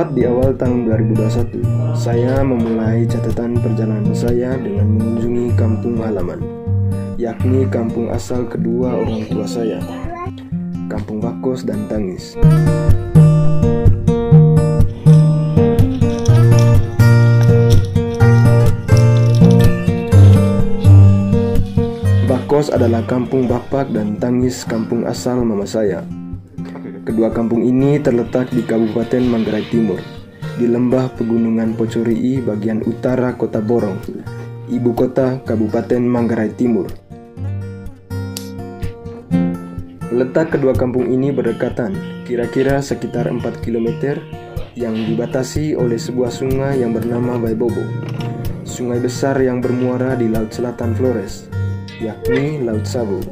Tepat di awal tahun 2021, saya memulai catatan perjalanan saya dengan mengunjungi kampung halaman, yakni kampung asal kedua orang tua saya, Kampung Bakos dan Tangis. Bakos adalah kampung bapak dan Tangis kampung asal mama saya. Kedua kampung ini terletak di Kabupaten Manggarai Timur, di lembah pegunungan Pocorii bagian utara Kota Borong, ibu kota Kabupaten Manggarai Timur. Letak kedua kampung ini berdekatan, kira-kira sekitar 4 km, yang dibatasi oleh sebuah sungai yang bernama Baibobo, sungai besar yang bermuara di Laut Selatan Flores, yakni Laut Sabu.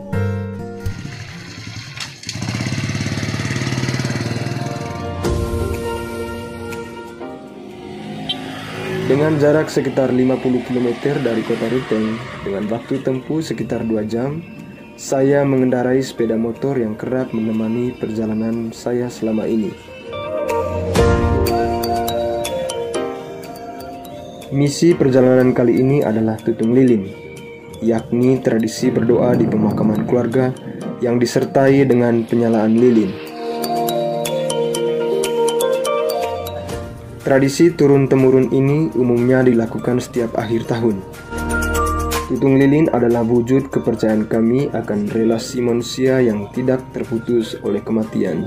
Dengan jarak sekitar 50 km dari kota Ruteng, dengan waktu tempuh sekitar 2 jam, saya mengendarai sepeda motor yang kerap menemani perjalanan saya selama ini. Misi perjalanan kali ini adalah tutung lilin, yakni tradisi berdoa di pemakaman keluarga yang disertai dengan penyalaan lilin. Tradisi turun-temurun ini umumnya dilakukan setiap akhir tahun. Tutung lilin adalah wujud kepercayaan kami akan relasi manusia yang tidak terputus oleh kematian.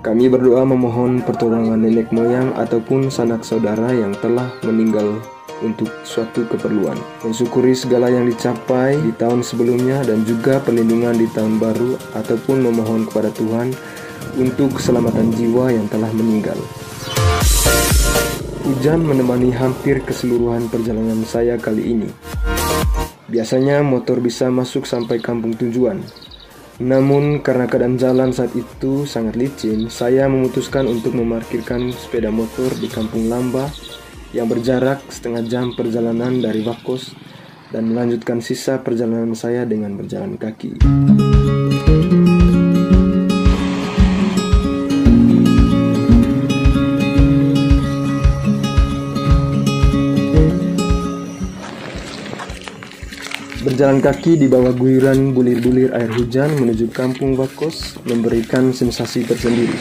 Kami berdoa memohon pertolongan nenek moyang ataupun sanak saudara yang telah meninggal untuk suatu keperluan, mensyukuri segala yang dicapai di tahun sebelumnya dan juga perlindungan di tahun baru, ataupun memohon kepada Tuhan untuk keselamatan jiwa yang telah meninggal. Hujan menemani hampir keseluruhan perjalanan saya kali ini. Biasanya motor bisa masuk sampai kampung tujuan. Namun karena keadaan jalan saat itu sangat licin, saya memutuskan untuk memarkirkan sepeda motor di Kampung Lamba yang berjarak setengah jam perjalanan dari Bakos dan melanjutkan sisa perjalanan saya dengan berjalan kaki. Berjalan kaki di bawah guyuran bulir-bulir air hujan menuju Kampung Bakos memberikan sensasi tersendiri.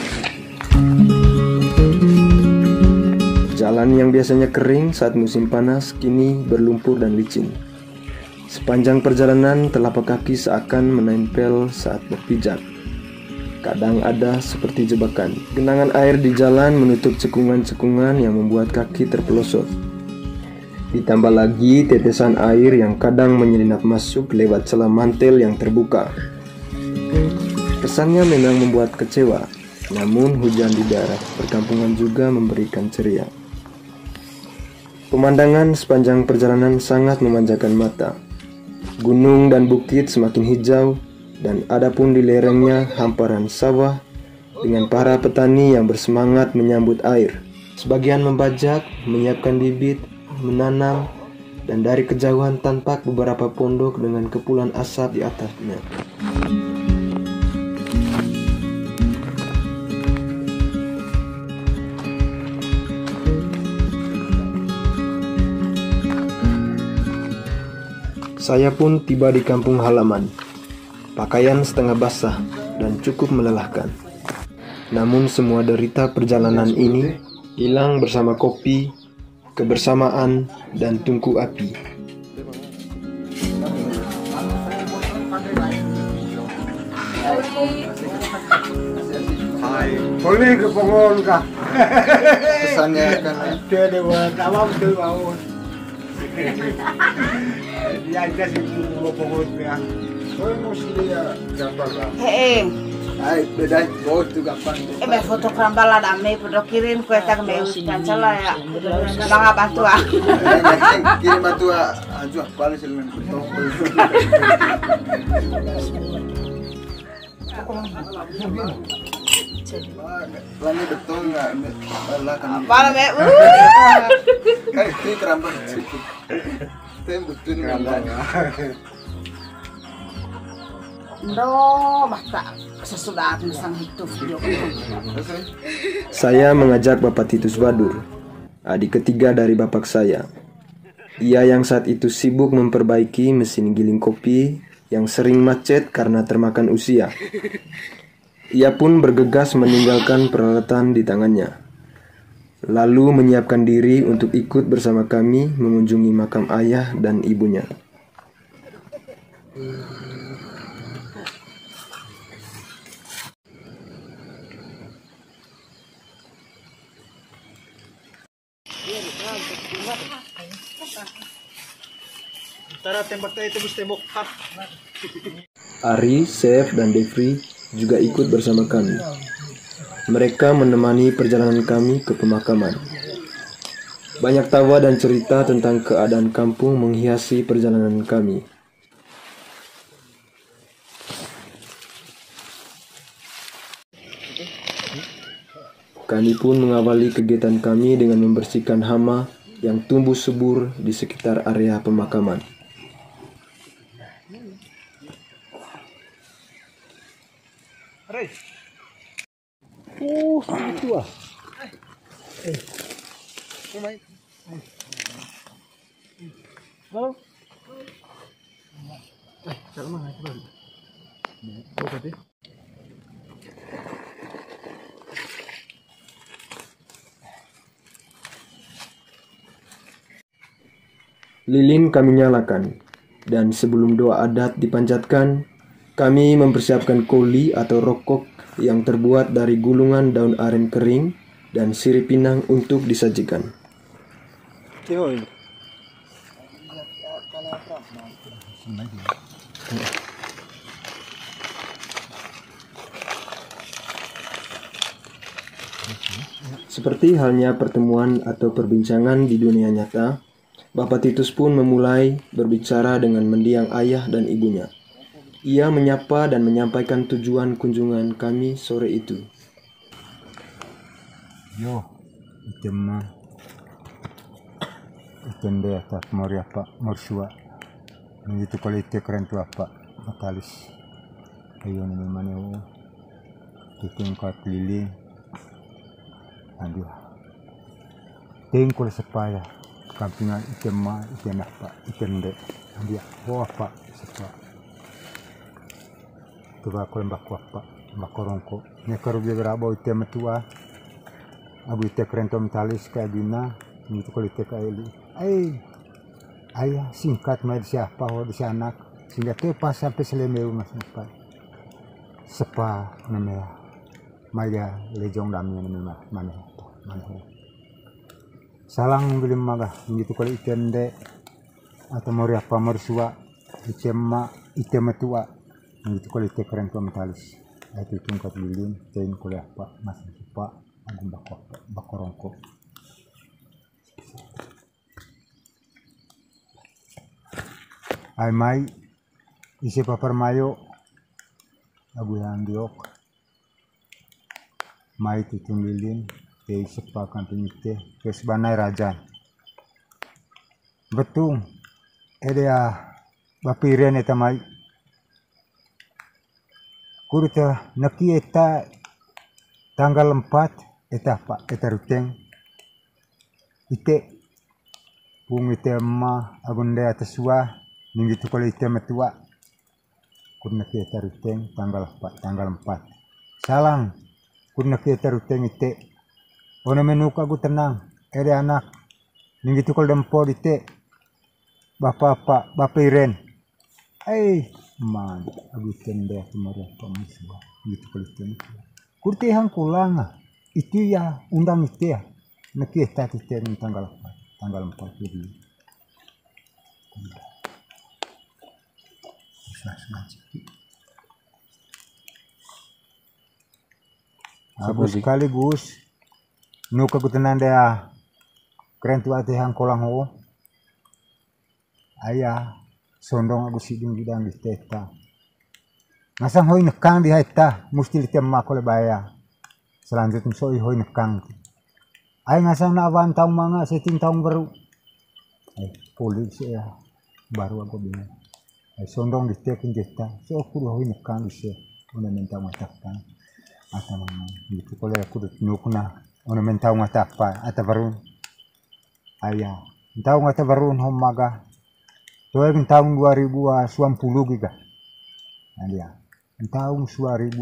Jalan yang biasanya kering saat musim panas kini berlumpur dan licin. Sepanjang perjalanan telapak kaki seakan menempel saat berpijak. Kadang ada seperti jebakan. Genangan air di jalan menutup cekungan-cekungan yang membuat kaki terpelosot. Ditambah lagi tetesan air yang kadang menyelinap masuk lewat celah mantel yang terbuka. Kesannya memang membuat kecewa, namun hujan di daerah perkampungan juga memberikan ceria. Pemandangan sepanjang perjalanan sangat memanjakan mata. Gunung dan bukit semakin hijau, dan adapun di lerengnya hamparan sawah dengan para petani yang bersemangat menyambut air. Sebagian membajak, menyiapkan bibit, menanam, dan dari kejauhan tampak beberapa pondok dengan kepulan asap di atasnya. Saya pun tiba di kampung halaman. Pakaian setengah basah dan cukup melelahkan. Namun semua derita perjalanan ini hilang bersama kopi, kebersamaan, dan tungku api. Boleh ke Pongon kah? Kesannya kan Dia dewa, tak mau betul mau. Dia kasih ke Pongon ya. Oh mesti dia gambar lah. Hai, beda bos tu gampang. Ebe foto krambala dame podo kirim kue tag me uskancala ya. Mga bantua. kirim bantua aja paling selain betul. Lagi betul nggak? Bala me. Kayak itu kerambang. Tem betul kerambang. No, basta sesudah sang hidup. Saya mengajak Bapak Titus Badur, adik ketiga dari bapak saya. Ia yang saat itu sibuk memperbaiki mesin giling kopi yang sering macet karena termakan usia. Ia pun bergegas meninggalkan peralatan di tangannya, lalu menyiapkan diri untuk ikut bersama kami mengunjungi makam ayah dan ibunya. Ari, Chef, dan Devri juga ikut bersama kami. Mereka menemani perjalanan kami ke pemakaman. Banyak tawa dan cerita tentang keadaan kampung menghiasi perjalanan kami. Kami pun mengawali kegiatan kami dengan membersihkan hama yang tumbuh subur di sekitar area pemakaman. Lilin kami nyalakan, dan sebelum doa adat dipanjatkan, kami mempersiapkan koli atau rokok yang terbuat dari gulungan daun aren kering dan sirih pinang untuk disajikan. Seperti halnya pertemuan atau perbincangan di dunia nyata, Bapak Titus pun memulai berbicara dengan mendiang ayah dan ibunya. Ia menyapa dan menyampaikan tujuan kunjungan kami sore itu. Yo, itemma. Itende atas mori apa morsua. Begitu kalau itu keren tuh apa matalis. Ayo nih mana o. Tingkat lili. Aduh. Tingkul sepaya. Kampingan itemma item apa itende. Dia apa sepa. Tuba ko mbako apa mbakoronko. Ne karubi berabo item tua. Abu ite keren tuh matalis kayak gina. Begitu kalau itu kayak ayah singkat main siapa di anak sehingga tepas sampai selemeu mas sampai sepa namanya maya lejong dami namanya mana salang belum maga begitu kalau itende atau mori apa morsua icema itema tua begitu kalau itu keren tuh metalis itu tingkat lilin tein kuliah apa mas sepa ada bakorongko. Ay mai isi papar mayo abu yang diok mai tutung lilin te sepa kampung ite kes banai rajan betung edea bapiren eta mai kurita neki eta tanggal 4 eta pak eta ruteng ite pung ite emma agunde atasua minggu itu kalau itu metua kurna kita ruteng tanggal 4 salang kurna kita ruteng ite ona menuka aku tenang ada anak minggu itu kalau dempo ite bapak iren man aku tende kemarin pemuswa gitu kalau itu kurti hang kulanga itu ya undang ite ya nak kita ite tanggal 4 jadi Abu sekaligus nuka kutenan dia keren tu ate hang kolang ho ayah sondong aku sidung bidang di teta ngasang hoi nekang di haita musti litem makole baya selanjutnya soi hoi nekang ayah ngasang na awan taung manga setting taung baru polisi ya baru aku bilang sondong ditekin kita so aku loh ini kan bisa una mentau matapa atau mana itu kalau aku nukuna una mentau matapa atau baru ayah mentau ngata baru homaga tuh tahun 2020 juga dia tahun 2020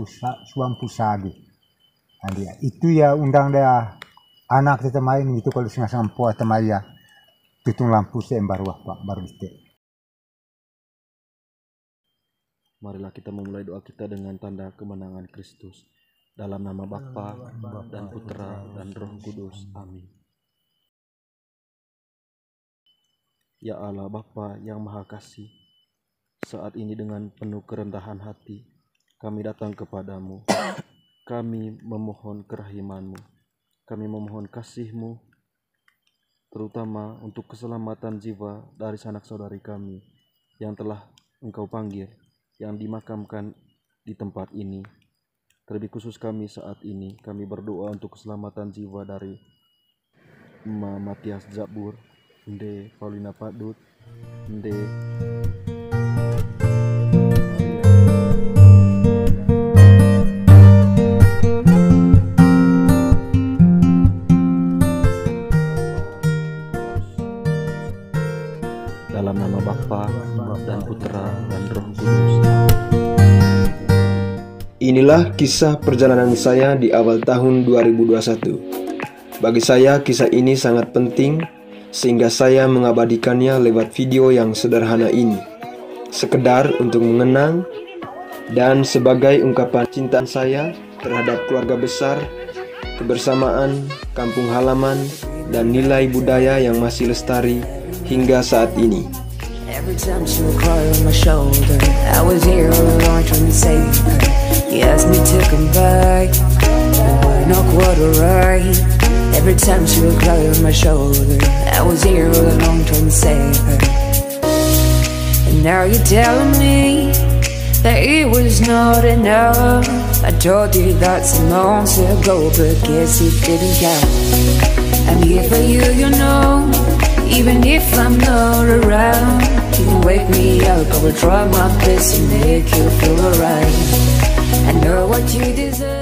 dia itu ya undang dia anak kita main itu kalau sengaja sampo atau maya tutung lampu baru itu. Marilah kita memulai doa kita dengan tanda kemenangan Kristus. Dalam nama Bapa dan Putra dan Roh Kudus. Amin. Ya Allah Bapa yang Maha Kasih, saat ini dengan penuh kerendahan hati, kami datang kepadamu. Kami memohon kerahiman-Mu. Kami memohon kasih-Mu, terutama untuk keselamatan jiwa dari sanak saudari kami yang telah Engkau panggil, yang dimakamkan di tempat ini. Terlebih khusus kami saat ini, kami berdoa untuk keselamatan jiwa dari Ma Matias Zabur, Nde Paulina Padut, Nde dalam nama Bapa dan Putra dan Roh Kudus. Inilah kisah perjalanan saya di awal tahun 2021. Bagi saya kisah ini sangat penting sehingga saya mengabadikannya lewat video yang sederhana ini. Sekedar untuk mengenang dan sebagai ungkapan cinta saya terhadap keluarga besar, kebersamaan, kampung halaman, dan nilai budaya yang masih lestari hingga saat ini. Every time she would cry on my shoulder, I was here all along trying to save her. He asked me to come back, but we're not quite alright. Every time she would cry on my shoulder, I was here all along trying to save her. And now you're telling me that it was not enough. I told you that some months ago, but guess it didn't count. I'm here for you, you know. Even if I'm not around, you can wake me up. I will try my best to make you feel alright. I know what you deserve.